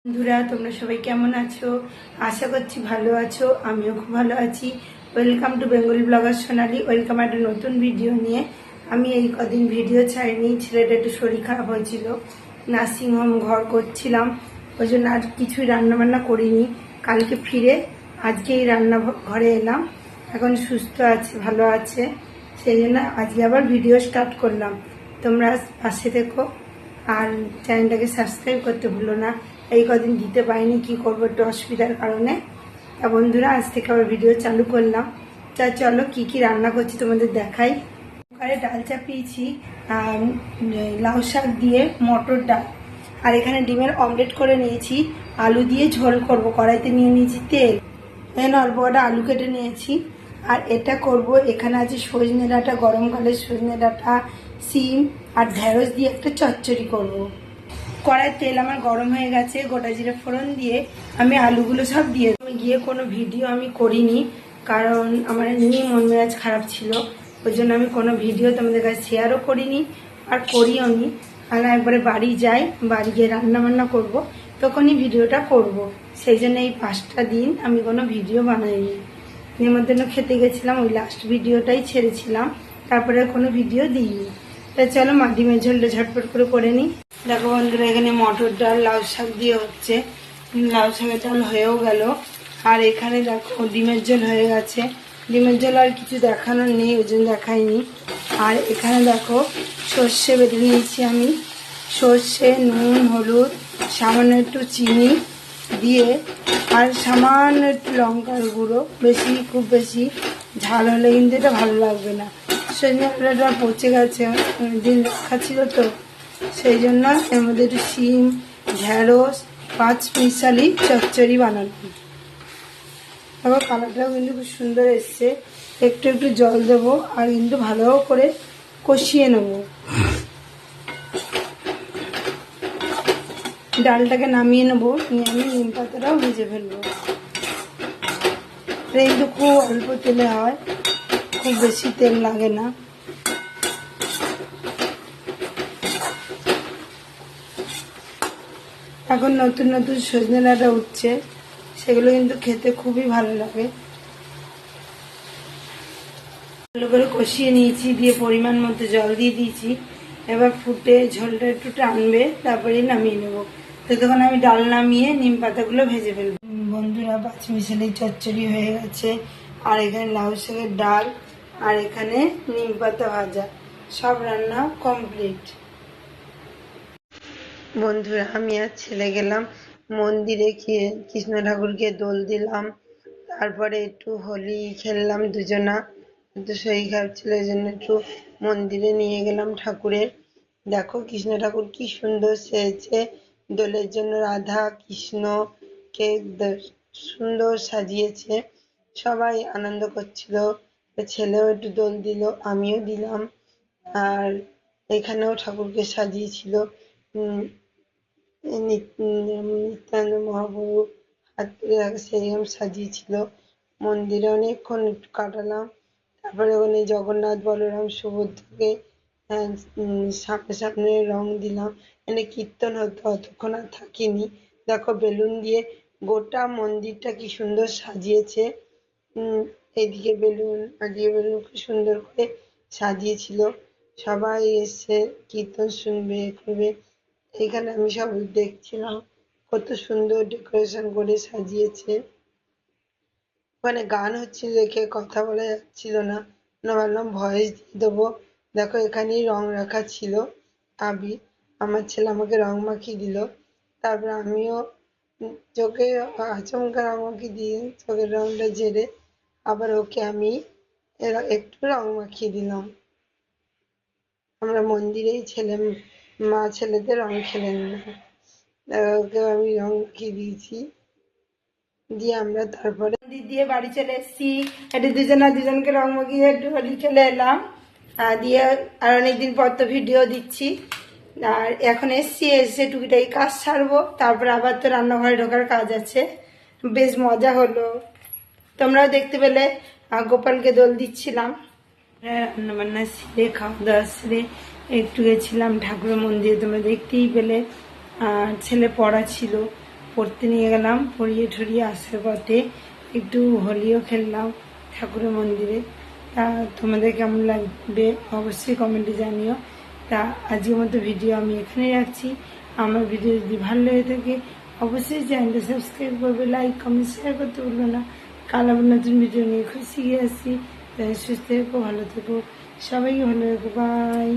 বন্ধুরা, তোমরা সবাই কেমন আছো? আশা করছি ভালো আছো। আমিও খুব ভালো আছি। Welcome to Bengali blogger Sonali. Welcome একটা নতুন ভিডিও নিয়ে। আমি এই কদিন ভিডিও ছাড়িনি, ছেলেটা একটু শরীর খারাপ হয়েছিল, নার্সিংহোম ঘর করছিলাম, ওই জন্য আর কিছুই রান্নাবান্না করিনি। কালকে ফিরে আজকে এই রান্না ঘরে এলাম। এখন সুস্থ আছে, ভালো আছে, সেই জন্য আজকে আবার ভিডিও স্টার্ট করলাম। তোমরা পাশে থেকো আর চ্যানেলটাকে সাবস্ক্রাইব করতে ভুলো না। এই কদিন দিতে পারিনি, কি করবো, একটু অসুবিধার কারণে। তা বন্ধুরা, আজ থেকে আবার ভিডিও চালু করলাম। তা চলো কি কি রান্না করছি তোমাদের দেখাই। কুকারে ডাল চাপিয়েছি, লাউ শাক দিয়ে মটর ডাল, আর এখানে ডিমের অমলেট করে নিয়েছি। আলু দিয়ে ঝোল করব। কড়াইতে নিয়ে নিয়েছি তেল, এখানে অল্প কটা আলু কেটে নিয়েছি। আর এটা করব, এখানে আছে সজনে ডাঁটা, গরমকালের সজনে ডাঁটা, সিম আর ঢেঁড়স দিয়ে একটা চচ্চড়ি করব। কড়াই তেল আমার গরম হয়ে গেছে, গোটা জিরে ফোড়ন দিয়ে আমি আলুগুলো সব দিয়ে গিয়ে কোনো ভিডিও আমি করিনি, কারণ আমার এমনি মন মেজাজ খারাপ ছিল। ওই জন্য আমি কোনো ভিডিও তোমাদের কাছে শেয়ারও করিনি আর করিও নি। আমি একবারে বাড়ি যাই, বাড়ি গিয়ে রান্নাবান্না করব, তখনই ভিডিওটা করব। সেই জন্য এই 5টা দিন আমি কোনো ভিডিও বানাইনি। নিমন্ত্রণ খেতে গেছিলাম, ওই লাস্ট ভিডিওটাই ছেড়েছিলাম, তারপরে কোনো ভিডিও দিইনি। তা চলো ডিমের ঝোলটা ঝটপট করে নিই। দেখো বন্ধুরা, এখানে মটর ডাল লাউ শাক দিয়ে হচ্ছে, লাউ শাকের ডাল হয়েও গেল। আর এখানে দেখো ডিমের ঝোল হয়ে গেছে। ডিমের ঝোল আর কিছু দেখানোর নেই, ওই জন্য দেখাইনি। আর এখানে দেখো সর্ষে বেটে নিয়েছি আমি। সর্ষে, নুন, হলুদ, সামান্য একটু চিনি দিয়ে আর সামান্য একটু লঙ্কার গুঁড়ো, বেশি খুব বেশি ঝাল হলে কিন্তু এটা ভালো লাগবে না। সজনে ডাঁটাটা পচে গেছে, দিন রাখা ছিল তো, সেই জন্য এর মধ্যে একটু শিম, ঢেঁড়স, 5 মিশালি চচ্চড়ি বানালাম। আবার কালারটাও কিন্তু খুব সুন্দর এসছে। একটু একটু জল দেবো আর কিন্তু ভালো করে কষিয়ে নেব। ডালটাকে নামিয়ে নেবো, নিয়ে আমি নিম পাতাটাও ভেজে ফেলবো। এটা কিন্তু খুব অল্প তেলে হয়, খুব বেশি তেল লাগে না। এখন নতুন নতুন সজনে ডাঁটা উঠছে, সেগুলো কিন্তু খেতে খুবই ভালো লাগে। ভালো করে কষিয়ে নিয়েছি, দিয়ে পরিমাণ মতো জল দিয়ে দিয়েছি। এবার ফুটে ঝোলটা একটু টানবে, তারপরেই নামিয়ে নেবো। ততক্ষণ আমি ডাল নামিয়ে নিম পাতাগুলো ভেজে ফেলবো। বন্ধুরা, 5 মিশালি চচ্চড়ি হয়ে গেছে, আর এখানে লাউ শাকের ডাল, আর এখানে নিম পাতা ভাজা, সব রান্না কমপ্লিট। বন্ধুরা, আমি আর ছেলে গেলাম মন্দিরে, কৃষ্ণ ঠাকুরকে দোল দিলাম, তারপরে একটু হোলি খেললাম দুজনা। একটু শরীর খারাপ ছিল, এই জন্য একটু মন্দিরে নিয়ে গেলাম ঠাকুরের। দেখো কৃষ্ণ ঠাকুর কি সুন্দর সেজেছে, দোলের জন্য রাধা কৃষ্ণকে সুন্দর সাজিয়েছে। সবাই আনন্দ করছিল, ছেলেও একটু দোল দিল, আমিও দিলাম। আর এখানেও ঠাকুরকে সাজিয়েছিল নিত্যানন্দ মহাপ্রভু, হাত ধরে সেইরকম সাজিয়েছিল। মন্দিরে অনেকক্ষণ কাটালাম। তারপরে ওখানে জগন্নাথ, বলরাম, সুভদ্রাকে সামনে সামনে রং দিলাম। এখানে কীর্তন হতো, অতক্ষণ আর থাকিনি। দেখো বেলুন দিয়ে গোটা মন্দিরটা কি সুন্দর সাজিয়েছে। এইদিকে বেলুন, ওদিকে বেলুন, খুব সুন্দর করে সাজিয়েছিল। সবাই এসে কীর্তন শুনবে, করবে। এখানে আমি সব দেখছিলাম, কত সুন্দর ডেকোরেশন করে সাজিয়েছে। ওখানে গান হচ্ছিল দেখে কথা বলা যাচ্ছিল না, ভাবলাম ভয়েস দিয়ে দেবো। দেখো এখানেই রং রাখা ছিল, আবির। আমার ছেলে আমাকে রং মাখিয়ে দিল, তারপর আমিও চোখে আচমকা রং মাখিয়ে দিয়ে চোখের রংটা ঝেড়ে আবার ওকে আমি একটু রং মাখিয়ে দিলাম। আমরা মন্দিরেই মা ছেলেদের রং খেলে নিলাম, ওকে আমি রং মাখিয়ে দিয়েছি। দিয়ে আমরা তারপরে দিয়ে বাড়ি চলে এসেছি। একটু দুজনকে রং মাখিয়ে একটু হোলি খেলে এলাম। দিয়ে আর অনেকদিন পর তো ভিডিও দিচ্ছি। আর এখন এসে টুকিটাই কাজ ছাড়বো, তারপর আবার তো রান্নাঘরে ঢোকার কাজ আছে। বেশ মজা হলো, তোমরাও দেখতে পেলে। গোপালকে দোল দিচ্ছিলাম। রান্নাবান্না সেরে, খাওয়া দাওয়া সেরে একটু গেছিলাম ঠাকুরের মন্দিরে, তোমরা দেখতেই পেলে। আর ছেলে পড়া ছিল, পড়তে নিয়ে গেলাম, পড়িয়ে ঠড়িয়ে আসার পথে একটু হোলিও খেললাম ঠাকুরের মন্দিরে। তা তোমাদের কেমন লাগবে অবশ্যই কমেন্টে জানিও। তা আজকের মতো ভিডিও আমি এখানেই রাখছি। আমার ভিডিও যদি ভালো লেগে থাকে অবশ্যই চ্যানেলটা সাবস্ক্রাইব করবে, লাইক কমেন্ট শেয়ার করতে ভুলবে না। কাল আবার নতুন ভিডিও নিয়ে খুশি আসি। সুস্থ থেকো, ভালো থেকো, সবাই ভালো থেকো, বাই।